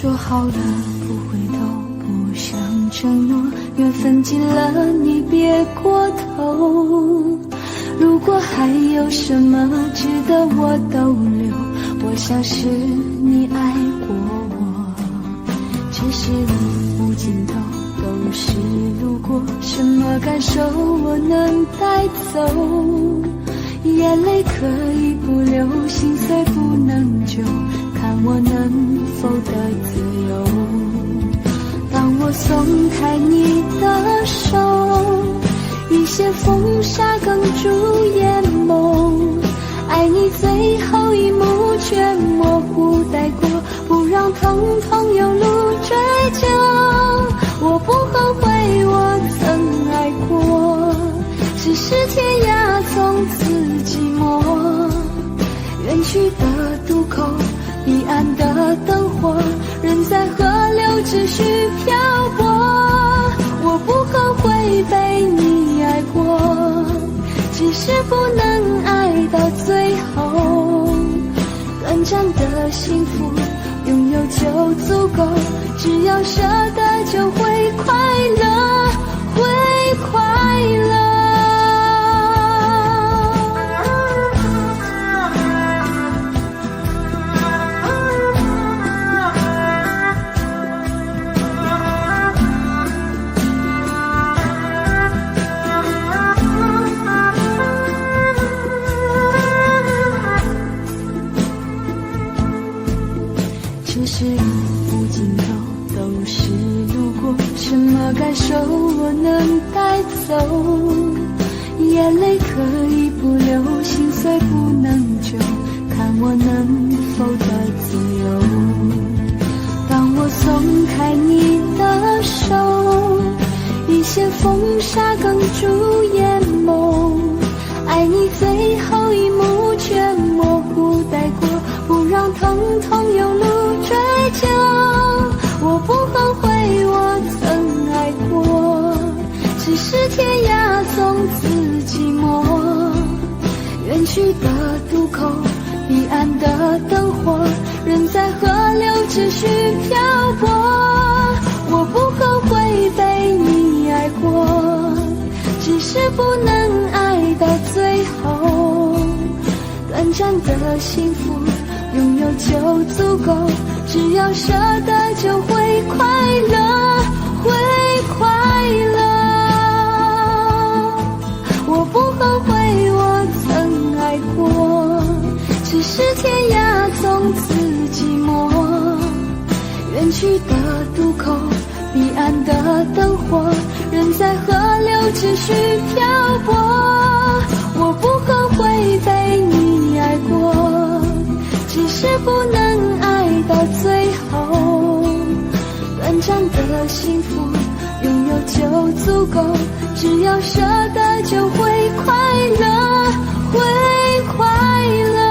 说好了不回头，不想承诺，缘分尽了你别过头。如果还有什么值得我逗留，我想是你爱过我。只是路无尽头，都是路过，什么感受我能带走？眼泪可以不流，心碎不能救，看我能否得自由。当我松开你的手，一些风沙哽住眼眸，爱你最后一幕却模糊带过，不让疼痛有路追究。我不后悔我曾爱过，只是天涯从此寂寞。远去的渡口，彼岸的灯火，人在河流只需漂泊。我不后悔被你爱过，只是不能爱到最后。短暂的幸福拥有就足够，只要舍得就会快乐，会快乐。只是路无尽头，都是路过，什么感受我能带走？眼泪可以不流，心碎不能救，看我能否得自由。当我松开你的手，一些风沙哽住眼眸，爱你最后一幕却模糊带过，不让疼痛有路追究。我不后悔我曾爱过，只是天涯从此寂寞。远去的渡口，彼岸的灯火，人在河流只需漂泊。我不后悔被你爱过，只是不能爱到最后。短暂的幸福拥有就足够，只要舍得就会快乐，会快乐。我不后悔我曾爱过，只是天涯从此寂寞。远去的渡口，彼岸的灯火，人在河流只需漂泊。我不后悔被你爱过，只是不能爱到最后。短暂的幸福拥有就足够，只要舍得就会快乐，会快乐。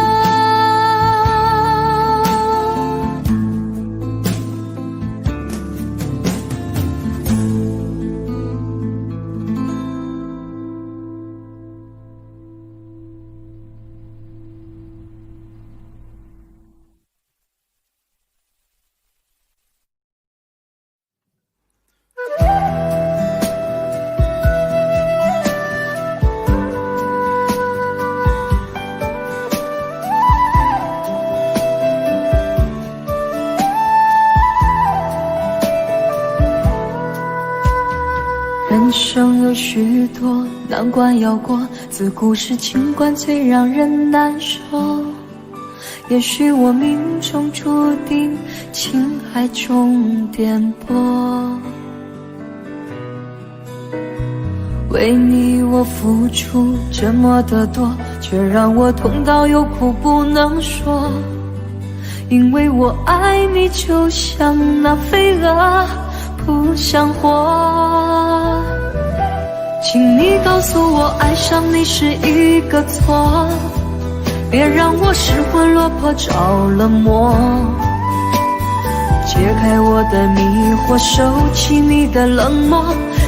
人生有许多难关要过，自古是情关最让人难受。也许我命中注定情海中颠簸，为你我付出这么的多，却让我痛到有苦不能说。因为我爱你就像那飞蛾扑向火，请你告诉我爱上你是一个错，别让我失魂落魄着了魔。解开我的迷惑，收起你的冷漠，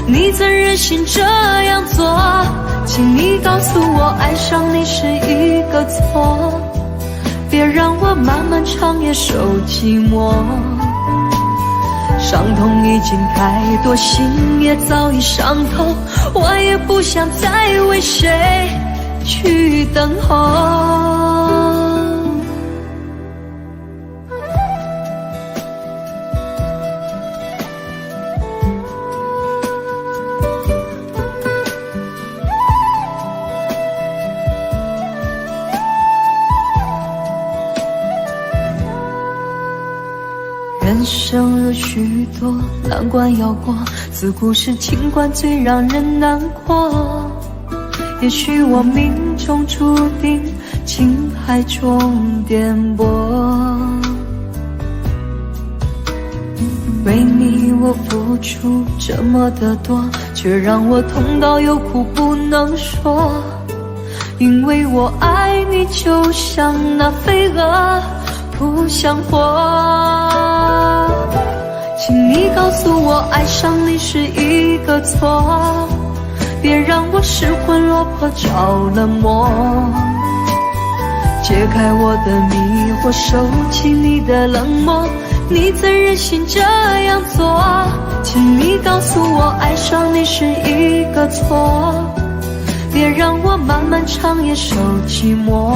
你怎忍心这样做？请你告诉我爱上你是一个错，别让我漫漫长夜受寂寞。伤痛已经太多，心也早已伤透，我也不想再为谁去等候。人生有许多难关要过，自古是情关最让人难过。也许我命中注定情海中颠簸，为你我付出这么的多，却让我痛到有苦不能说。因为我爱你就像那飞蛾不想活，请你告诉我爱上你是一个错，别让我失魂落魄着了魔。解开我的迷惑，收起你的冷漠，你怎忍心这样做？请你告诉我爱上你是一个错，别让我漫漫长夜受寂寞。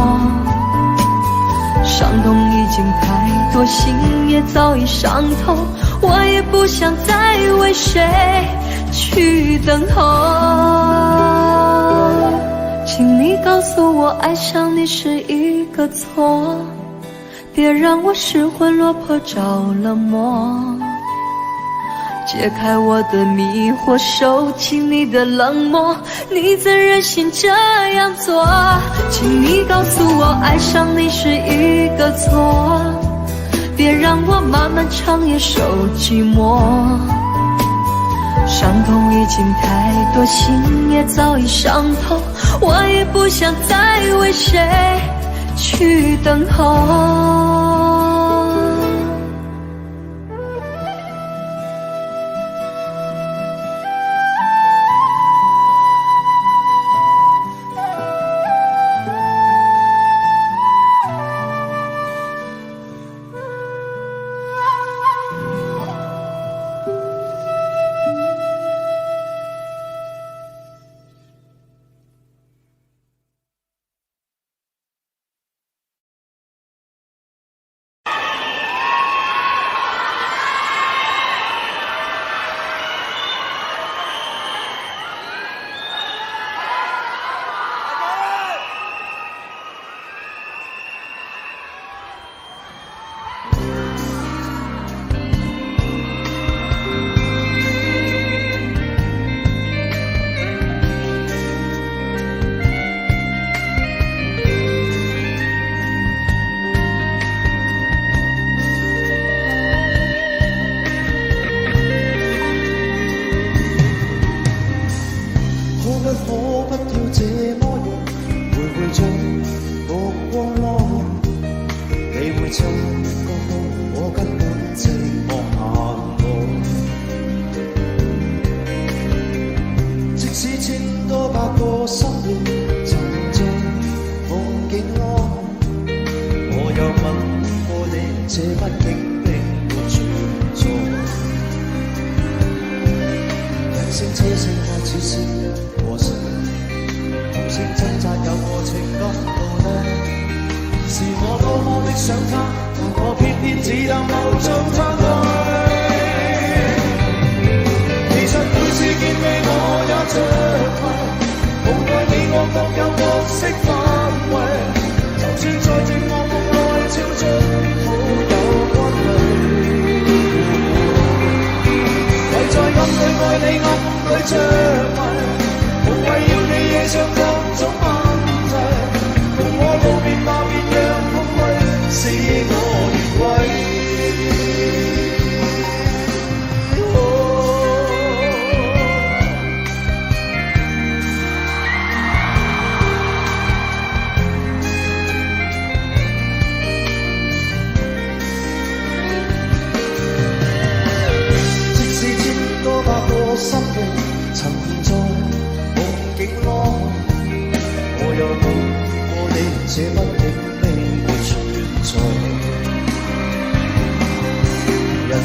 伤痛已经太多，心也早已伤透，我也不想再为谁去等候。请你告诉我爱上你是一个错，别让我失魂落魄着了魔。解开我的迷惑，收起你的冷漠，你怎忍心这样做？请你告诉我爱上你是一个错，别让我漫漫长夜受寂寞。伤痛已经太多，心也早已伤透，我也不想再为谁去等候。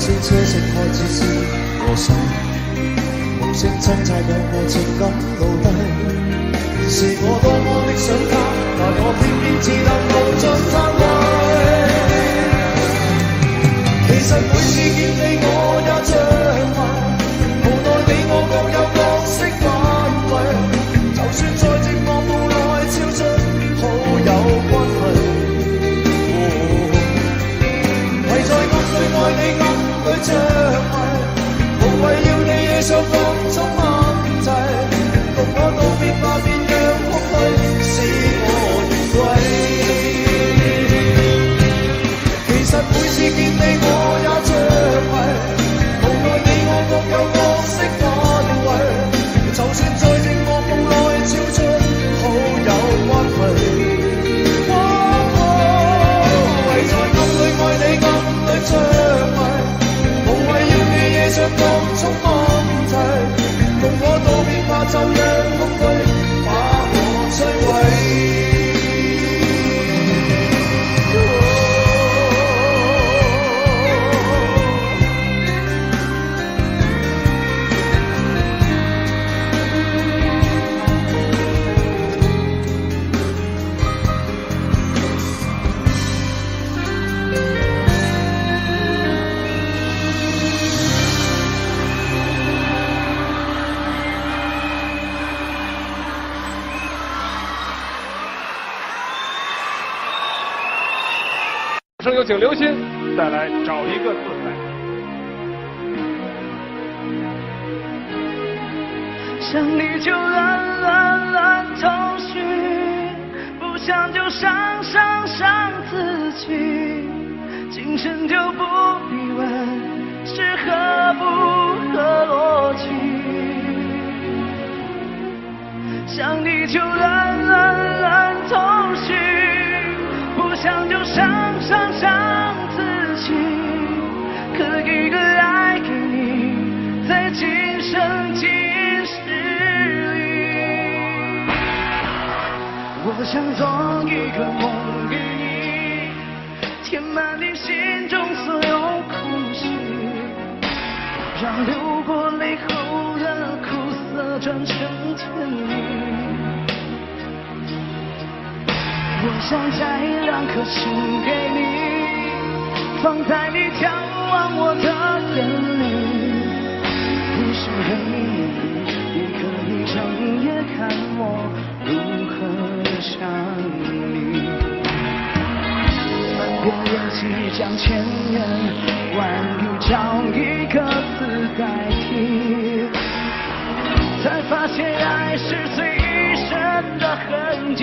算車程開始是和尚，無聲掙扎讓我情感倒低。是我多麼的想他，但我偏偏只得無盡嘆謂。其實每次見你我也着迷，無奈你我各有各色範圍。就算在寂寞霧內超出好友關係。為在暗裏愛你暗裏着迷，無謂要你惹上各種問題。共我道別吧，便讓空虛使我願歸。其實每次見你我也着迷，無奈你我各有各色範圍。就算在寂寞夢內超出好友關係。為在暗裏愛你暗裏着迷，無謂要你惹上各種問題。共我道別吧，就讓空虛把我摧毀。声有请刘鑫带来《找一个盾牌》。想你就乱头绪，不想就伤自己，今生就不必问是合不合逻辑。想你就乱头绪，不想就伤自己，可一个爱给你，在今生今世里。我想做一个梦给你，填满你心中所有空虚，让流过泪后的苦涩转成甜蜜。我想摘2颗心给你，放在你眺望我的眼里，不是黑夜，也可以整夜看我如何想你。翻过游戏将千言万语找一个字代替，才发现爱是最深的痕迹。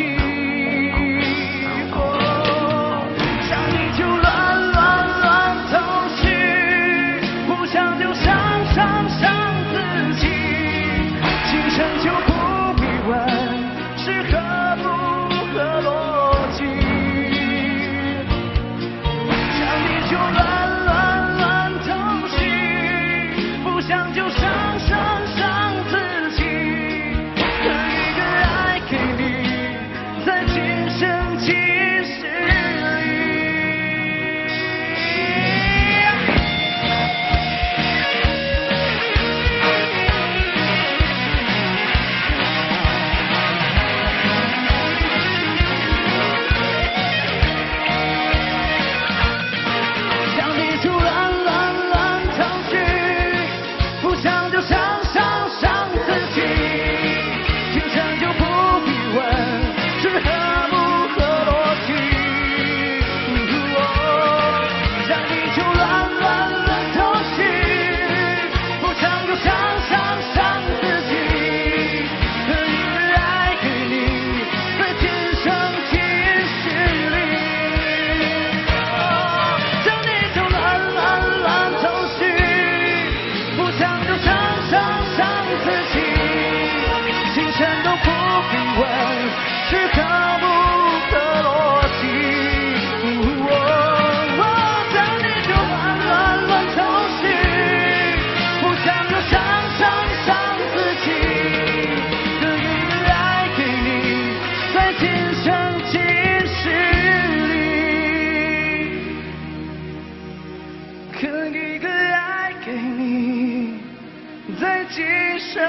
可一个给你，在今生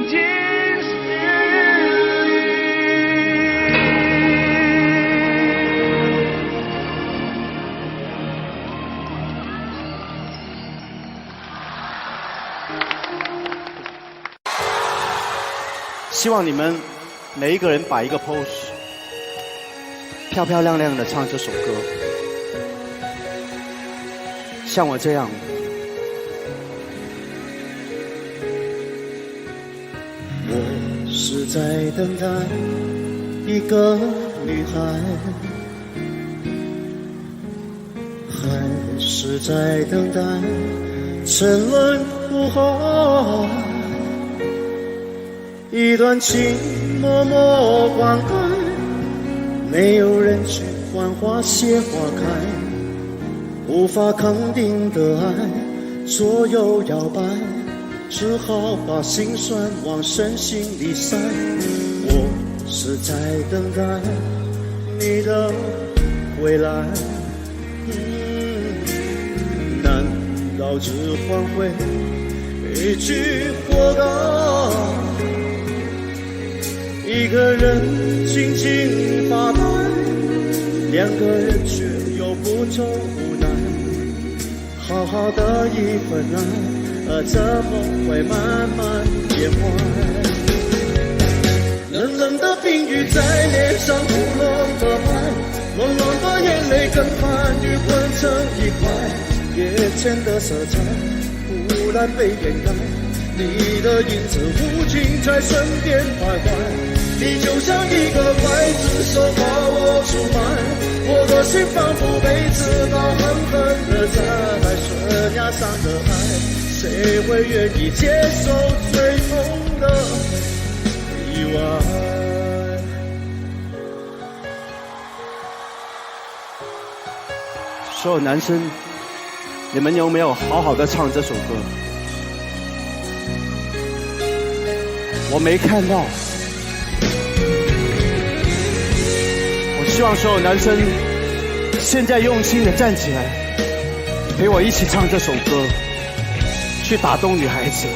今世里。希望你们每一个人摆一个 pose， 漂漂亮亮的唱这首歌，像我这样。我是在等待一个女孩，还是在等待沉沦苦海？一段情默默灌溉，没有人去管花谢花开，无法肯定的爱左右摇摆，只好把心酸往深心里塞。我是在等待你的回来，难道只换回一句活该？一个人静静发呆，两个人却又不走无奈。好好的一份爱，怎么会慢慢变坏？冷冷的冰雨在脸上胡乱的拍，暖暖的眼泪跟寒雨混成一块。眼前的色彩忽然被掩盖，你的影子无尽在身边徘徊。你就像一个刽子手把我出卖，我的心仿佛被刺刀狠狠地在悬崖上的爱，谁会愿意接受最痛的意外？所有男生，你们有没有好好的唱这首歌？我没看到。希望所有男生现在用心的站起来，陪我一起唱这首歌，去打动女孩子。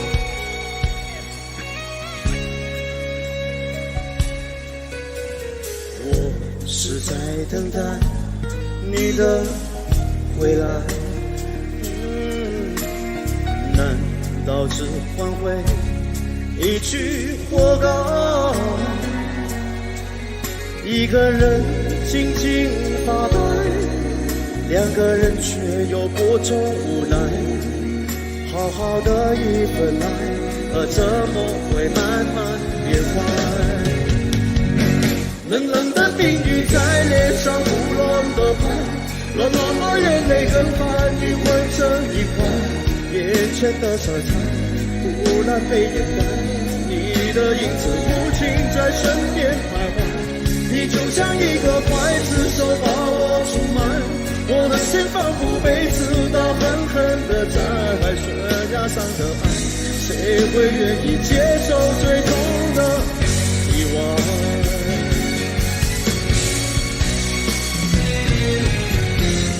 我是在等待你的回来，难道只换回一句活该？一个人静静发呆，两个人却又不种无奈。好好的一份爱，怎么会慢慢变坏？冷冷的冰雨在脸上胡乱的拍，暖暖的眼泪跟寒雨混成一块。眼前的色彩忽然被掩盖，你的影子无情在身边徘徊。你就像一个刽子手把我出卖，我的心仿佛被刺刀狠狠地在悬崖上的爱，谁会愿意接受最痛的意外？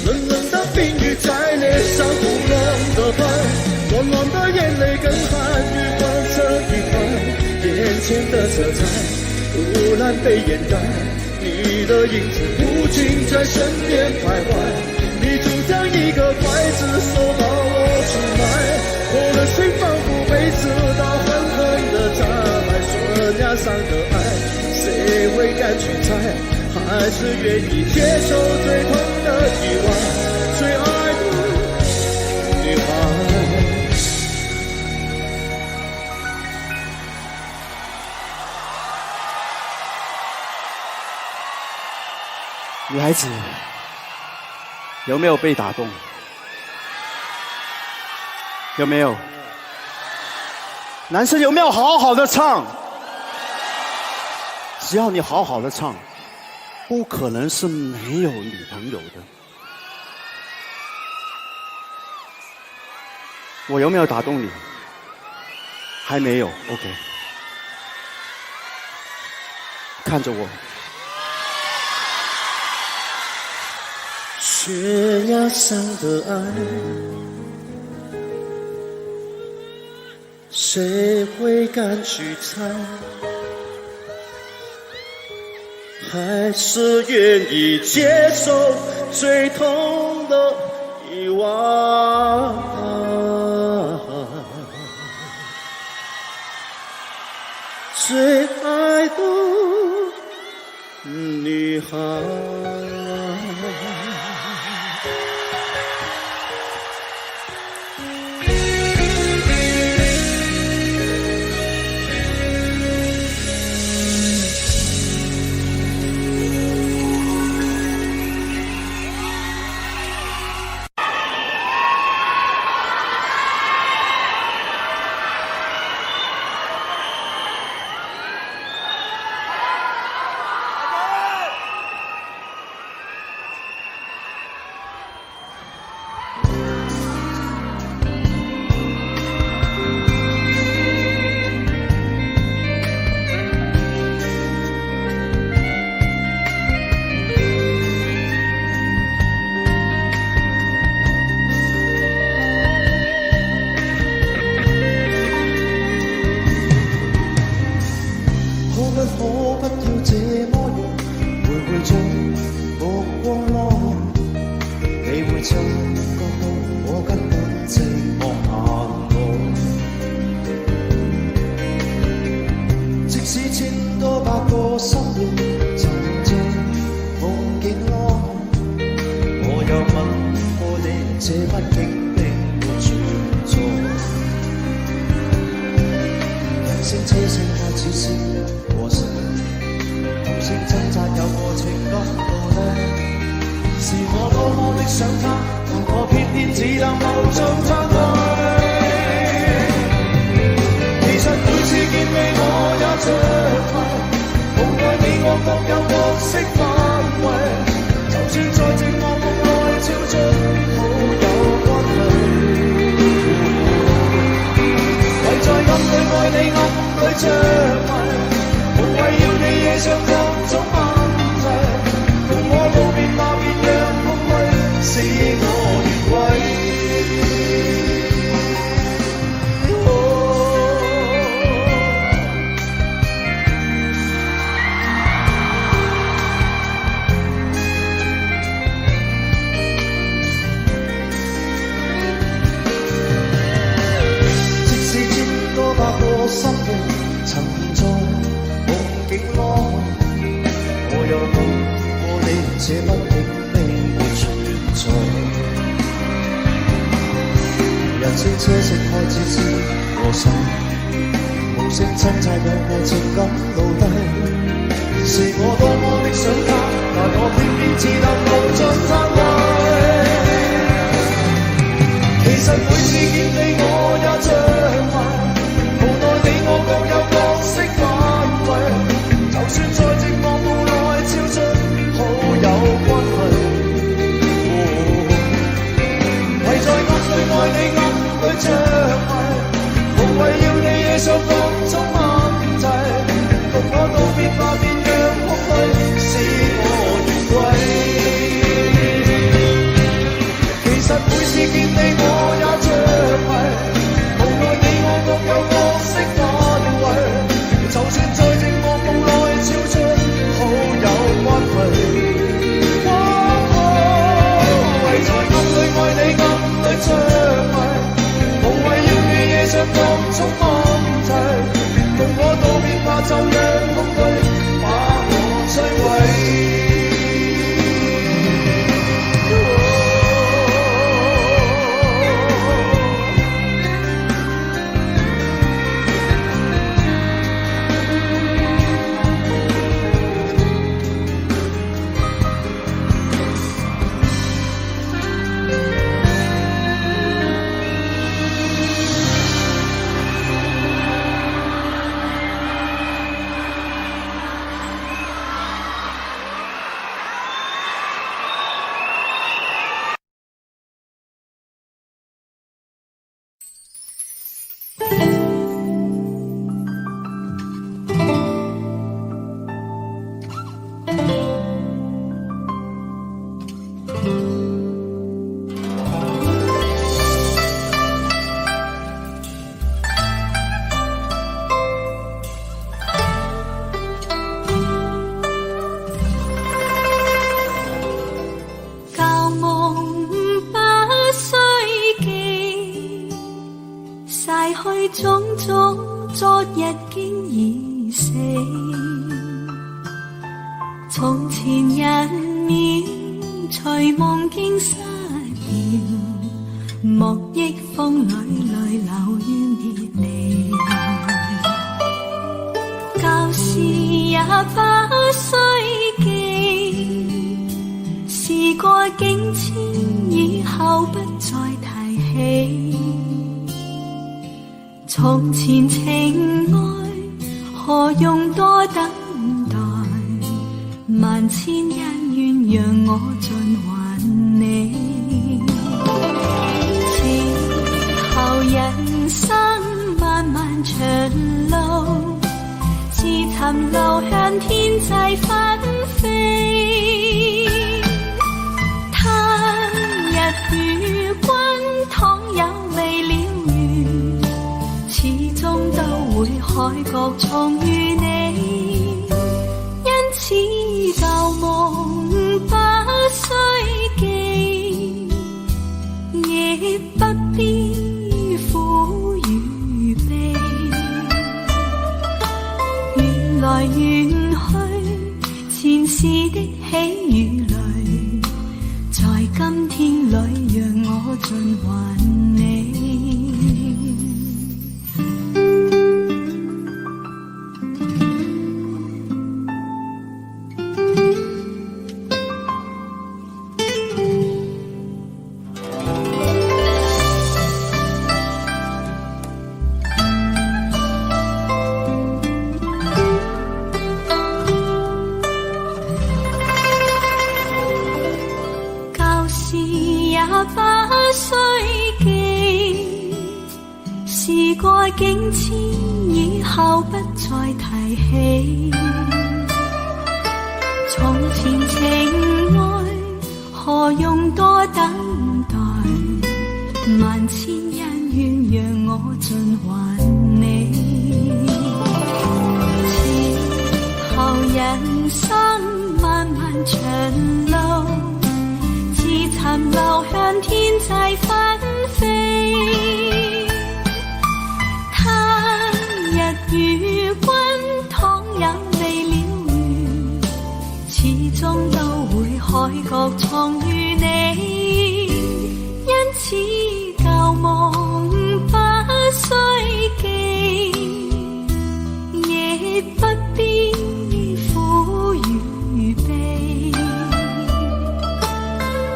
冷冷的冰雨在脸上胡乱的拍，暖暖的眼泪跟寒雨混成一块。眼前的色彩忽然被掩盖，你的影子无尽在身边徘徊。你就像一个刽子手把我出卖，我的心仿佛被刺刀狠狠地在悬崖上的爱，谁会敢去猜？还是愿意接受最痛的意外？最爱的女孩。女孩子有没有被打动？有没有？男生有没有好好的唱？只要你好好的唱，不可能是没有女朋友的。我有没有打动你？还没有 ，OK。看着我。悬崖上的爱，谁会敢去猜？还是愿意接受最痛的意外？最爱的女孩。共我道別吧，別讓空虛使我願歸。去種種昨日經已死，從前人面隨夢境失掉，莫憶風裏淚流於別離。舊事也不需記，事過境遷，以後不再提起。從前情愛何用多等待，萬千恩怨讓我盡還你。此後人生漫漫長路，自尋流向天際紛飛。他日與君倘有未了緣，始終都會海角重遇你。因此舊夢不需記，亦不必苦與悲。緣來緣去，前事的喜與淚，在今天裏讓我盡還你。事過境遷，以後不再提起。從前情愛何用多等待，萬千恩怨讓我盡還你。此後人生漫漫長路，自尋流向天際紛飛。與君倘有未了緣，始終都會海角重遇你。因此舊夢不需記，亦不必苦與悲。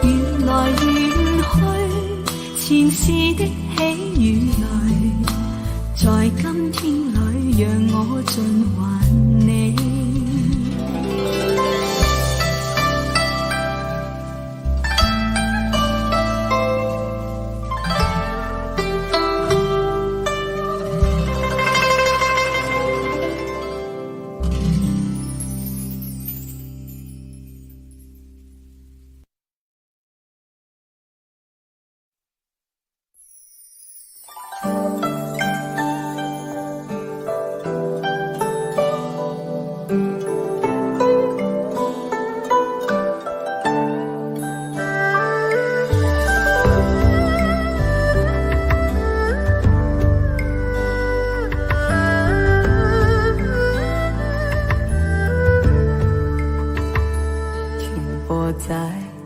緣來緣去，前事的喜與淚，在今天裏讓我盡還你。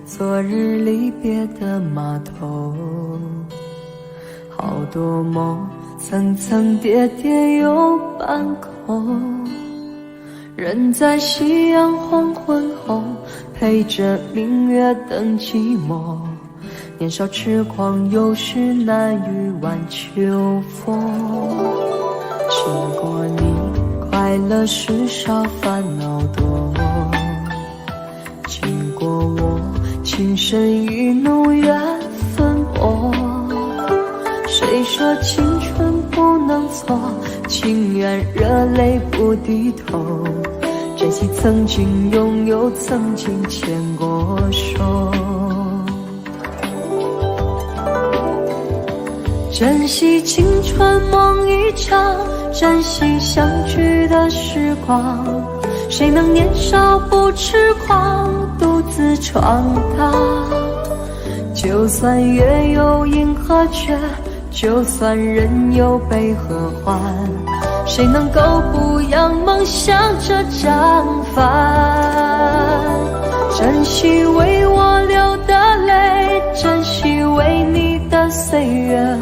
昨日离别的码头，好多梦层层叠叠又半空，人在夕阳黄昏后，陪着明月等寂寞。年少痴狂，有时难御晚秋风。经过你，快乐时少，烦恼多。经过我，情深意浓，缘分薄。谁说青春不能错？情愿热泪不低头。珍惜曾经拥有，曾经牵过手。珍惜青春梦一场，珍惜相聚的时光。谁能年少不痴狂，独自闯荡？就算月有阴和缺，就算人有悲和欢，谁能够不扬梦想这张帆？珍惜为我流的泪，珍惜为你的岁月，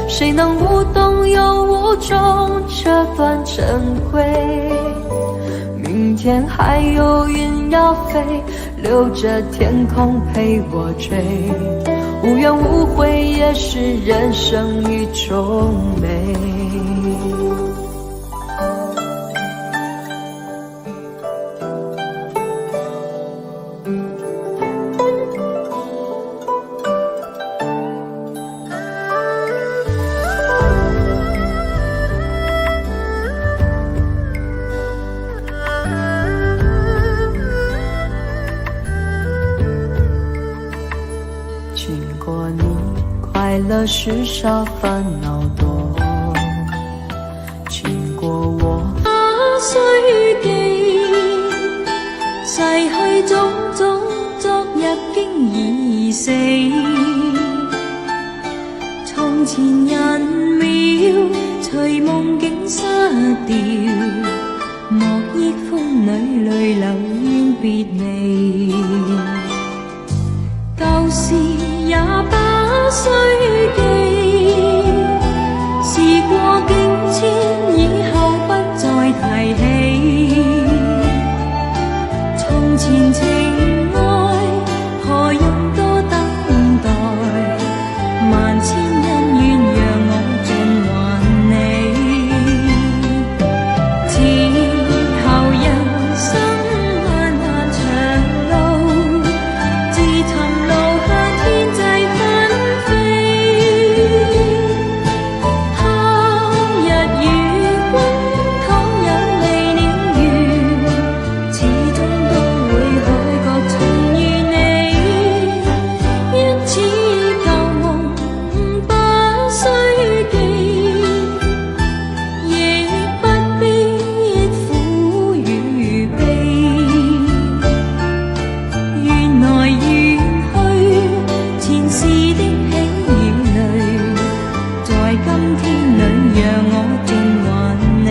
谁能无动又无衷这段珍贵？明天还有云要飞，留着天空陪我追，无怨无悔也是人生一种美。经过你，快乐时少，烦恼多。经过我，需記，逝去種種，昨日經已死。從前人秒，隨夢境失掉，莫憶風裏淚流怨別離。舊事也不需記，事過境遷，以後不再提起。從前情愛，何用多等待？萬千恩怨讓我盡還你。此後人生漫漫長路，自尋路向天際紛飛。他日與君倘有未了緣，始終都會海角重遇你。因此舊夢不需記，亦不必苦與悲。緣來緣去，前事的喜與淚，在今天裏讓我盡還你。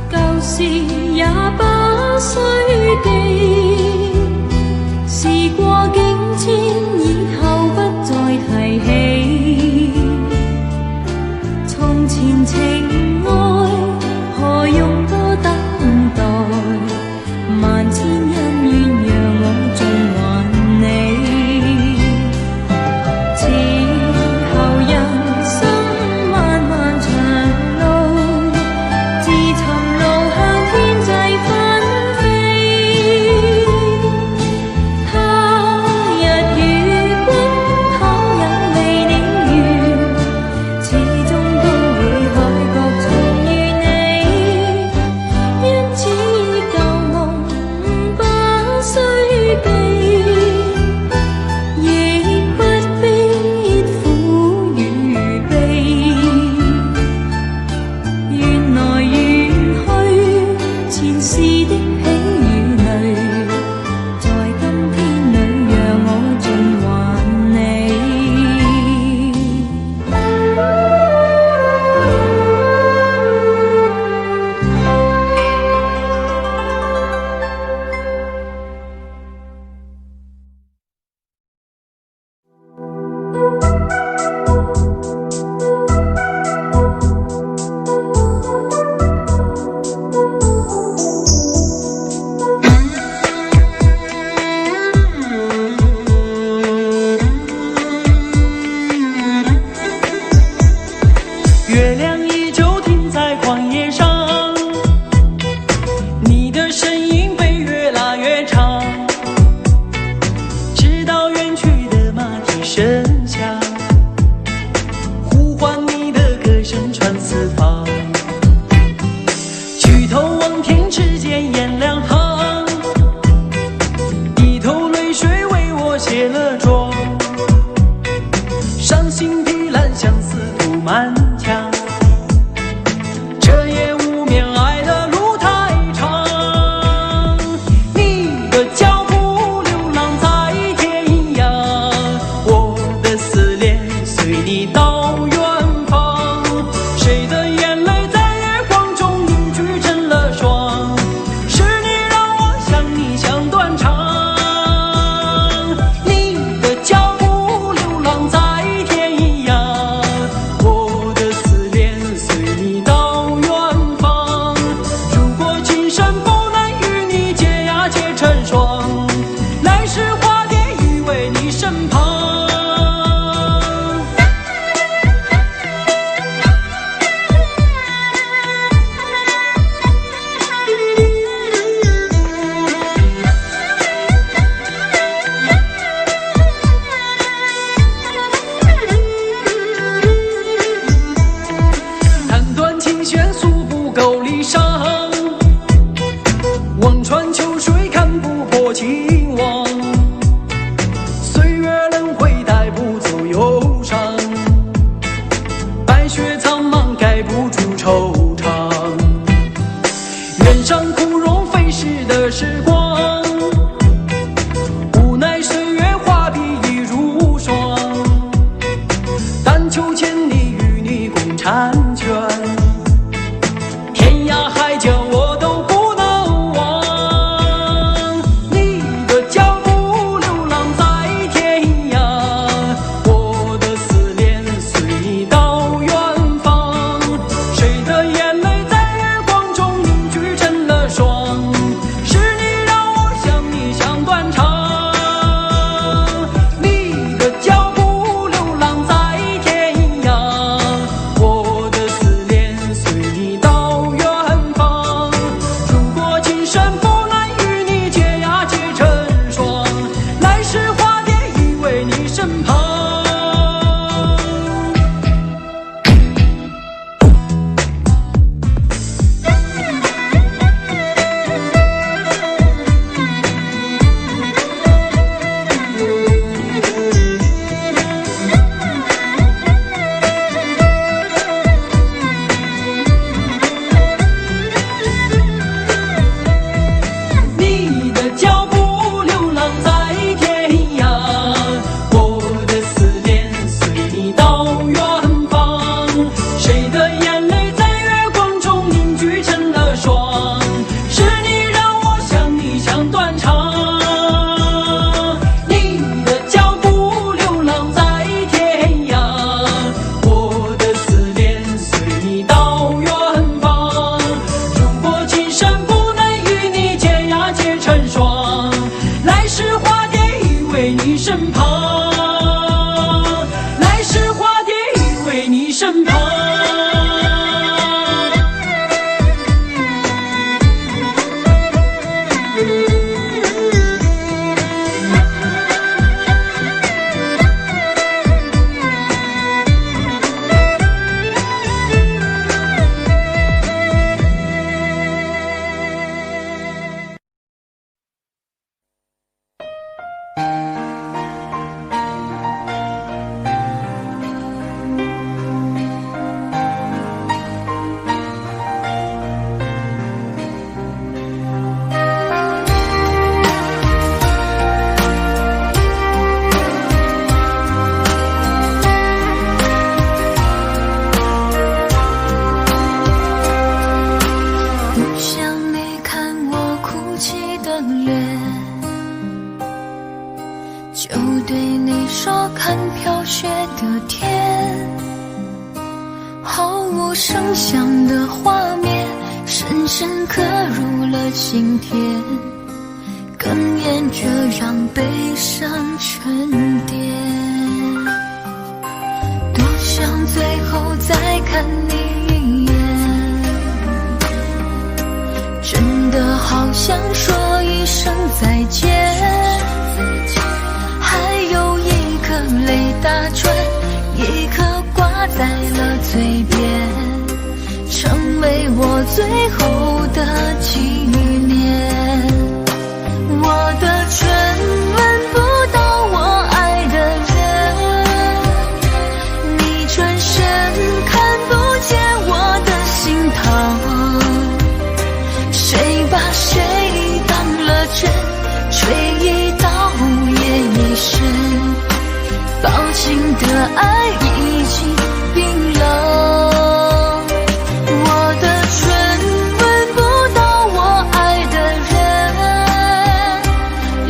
舊事也不需記，事過境遷，以後不再提起。從前情愛，何用多等待？萬千恩怨讓我盡還你。此後人生漫漫長路，自尋路向天際紛飛。他日與君倘有未了緣，始終都會海角重遇你。因此舊夢不需記，亦不必苦與悲。緣來緣去，前事的喜與淚，在今天裏讓我盡還你。月亮依旧停在荒野上，你的身影被越拉越长，直到远去的马蹄声响，呼唤你的歌声传四方。举头望天婵娟，天涯海角我都不能忘。你的脚步流浪在天涯，我的思念随你到远方。谁的眼泪在月光中凝聚成了霜？是你让我想你想断肠。你的脚步流浪在天涯，我的思念随你到远方。如果今生不能与你结呀结成双，来世化蝶依偎你身旁。你的脚步流浪在天涯，我的思念随你到远方。谁的眼泪在月光中凝聚成了霜？是你让我想你想断肠。你的脚步流浪在天涯，我的思念随你到远方。如果今生不能与你结呀结成双，来世化蝶依偎你身旁。来世化蝶依偎你身旁。不想你看我哭泣的脸，就对你说看飘雪的天。毫无声响的画面，深深刻入了心田，哽咽着让悲伤沉淀。多想最后再看你一眼，真的好想说一声再见，还有一颗泪打转，一颗挂在了嘴边，成为我最后的纪念。我的唇吻不到我爱的人，你转身看不见我的心疼，谁把谁当了真，吹一刀也一生，抱紧的爱已经冰冷。我的唇吻不到我爱的人，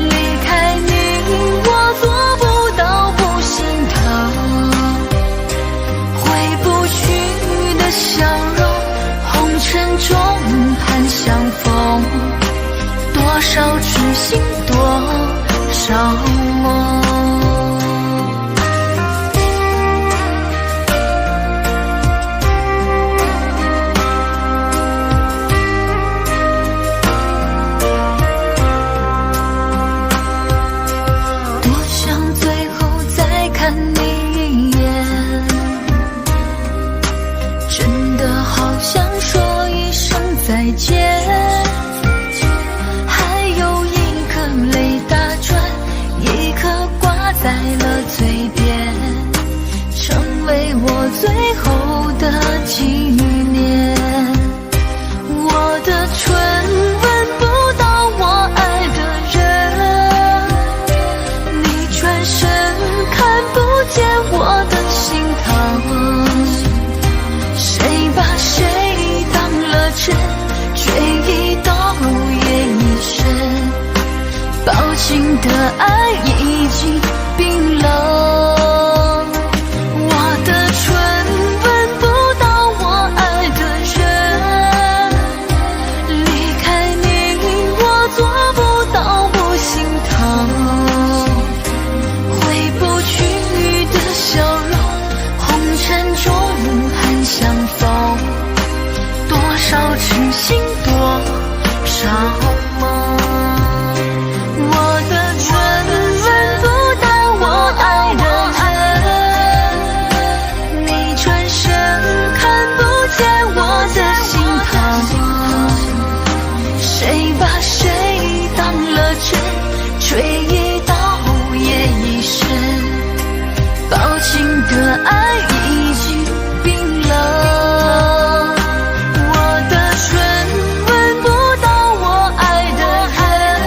离开你我做不到不心疼，回不去的笑容，红尘中盼相逢，多少痴心多少梦。多想最后再看你一眼，真的好想说一声再见，还有一颗泪打转，一颗挂在了嘴边，成为我最后的纪念。我的唇吻不到我爱的人，你转身看不见我的心疼，的爱已经冰冷，我的唇吻不到我爱的人，离开你我做不到不心疼，回不去的笑容，红尘中盼相逢，多少痴心多少梦。我的唇吻不到我爱的人，你转身看不见我的心疼，谁把谁当了真，追一刀也一生，抱紧的爱已经冰冷，我的唇吻不到我爱的人，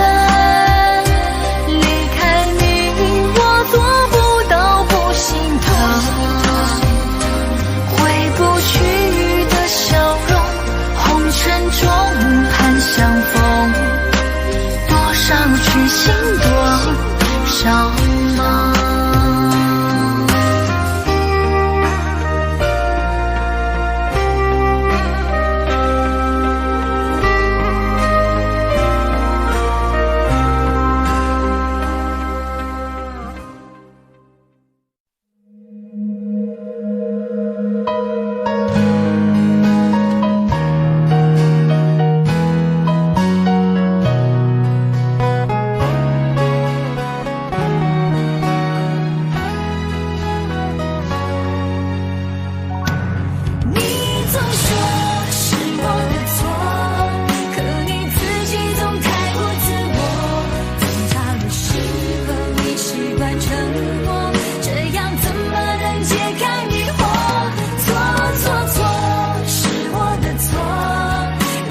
离开你我做不到不心疼，回不去的笑容，红尘中盼相逢，多少痴心多少梦。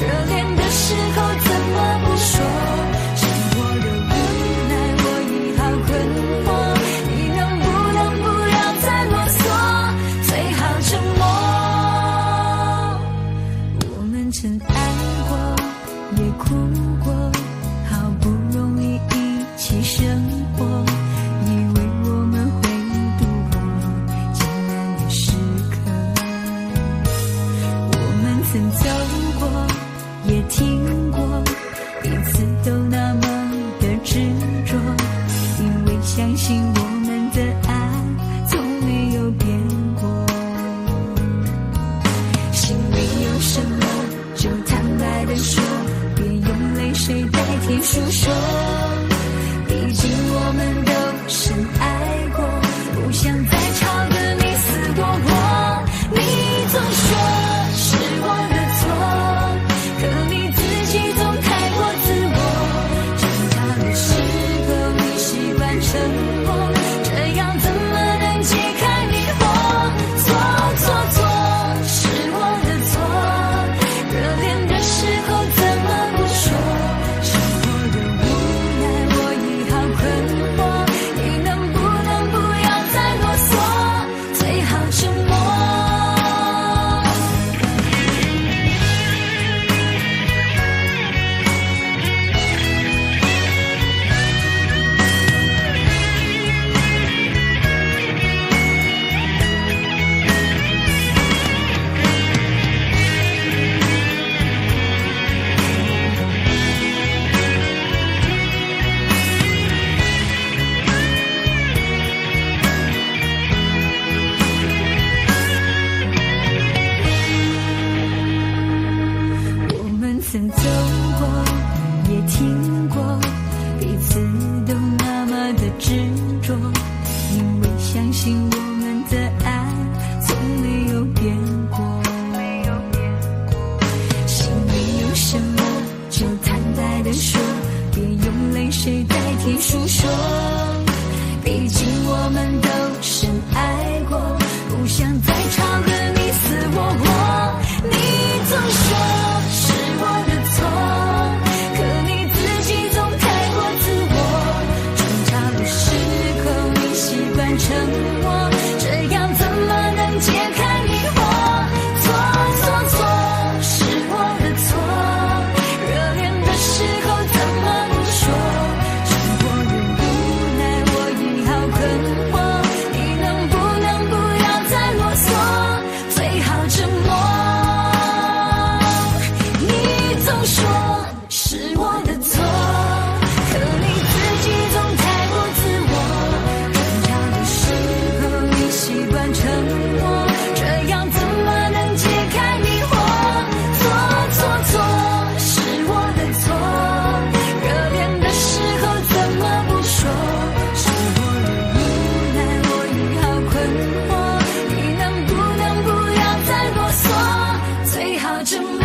热恋的时候怎么不说？趁我着梦。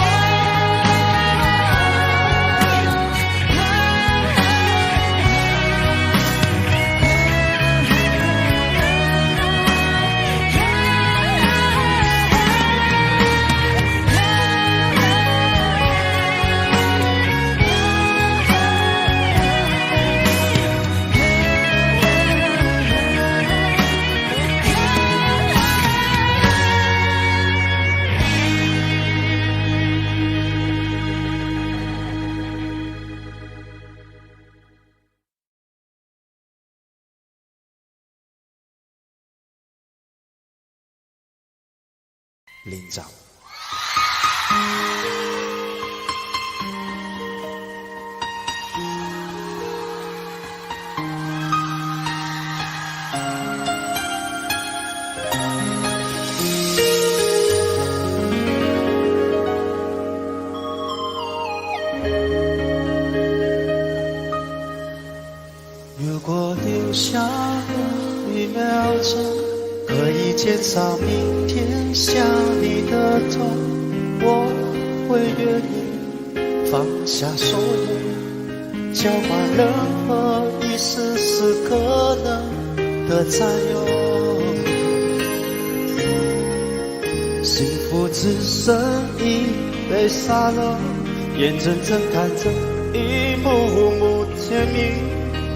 林长。如果留下了1秒钟，可以减少明天想你的痛，我会愿意放下所有，交换任何一丝丝可能的占有。幸福只剩一杯沙漏，眼睁睁看着一幕幕甜蜜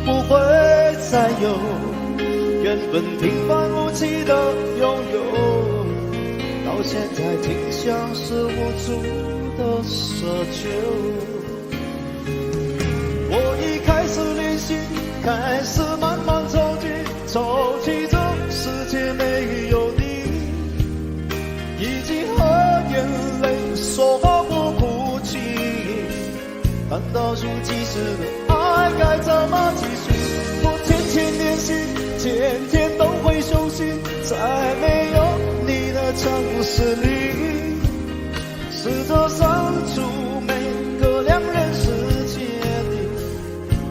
不会再有，原本平凡无奇的拥有，到现在竟像是无助的奢求。我已开始练习，开始慢慢走近，走进这世界没有你，已经和眼泪说好不哭泣，但倒数计时的爱该怎么继续？我天天练习，天天都会休息，在没有你的城市里，试着删除每个两人世界里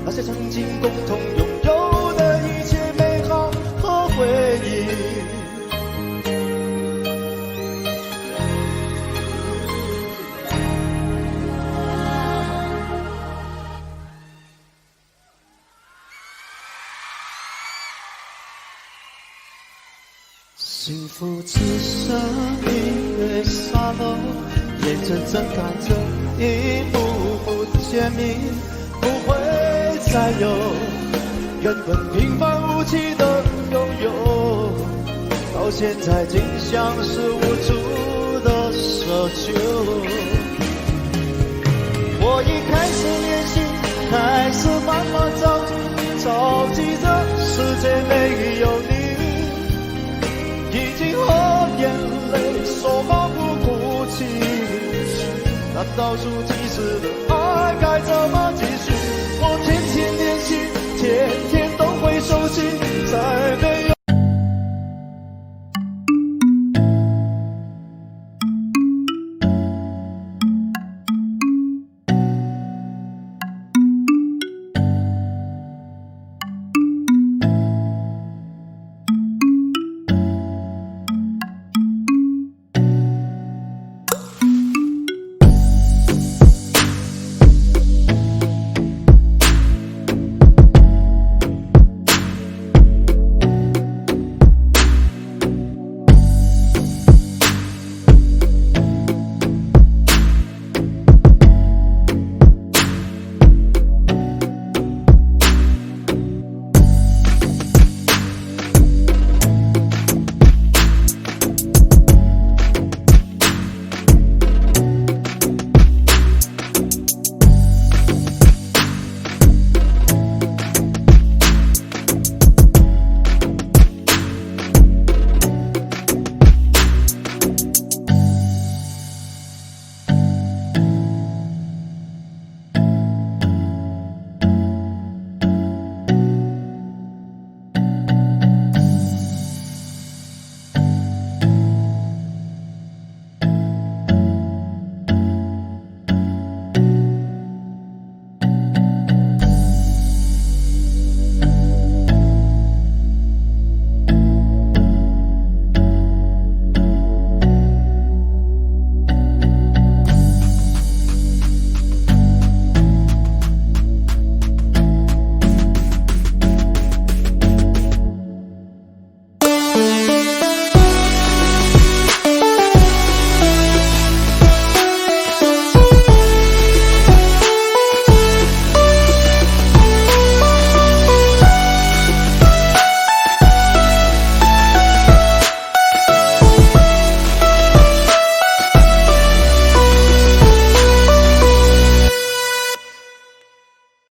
那些曾经共同拥有的一切美好和回忆。幸福只剩一杯沙漏，眼睁睁看着一幕幕甜蜜不会再有，原本平凡无奇的拥有，到现在竟像是无助的奢求。我已开始练习，开始慢慢着急这世界没有你，已经和眼泪说好不哭泣，那倒数计时的爱该怎么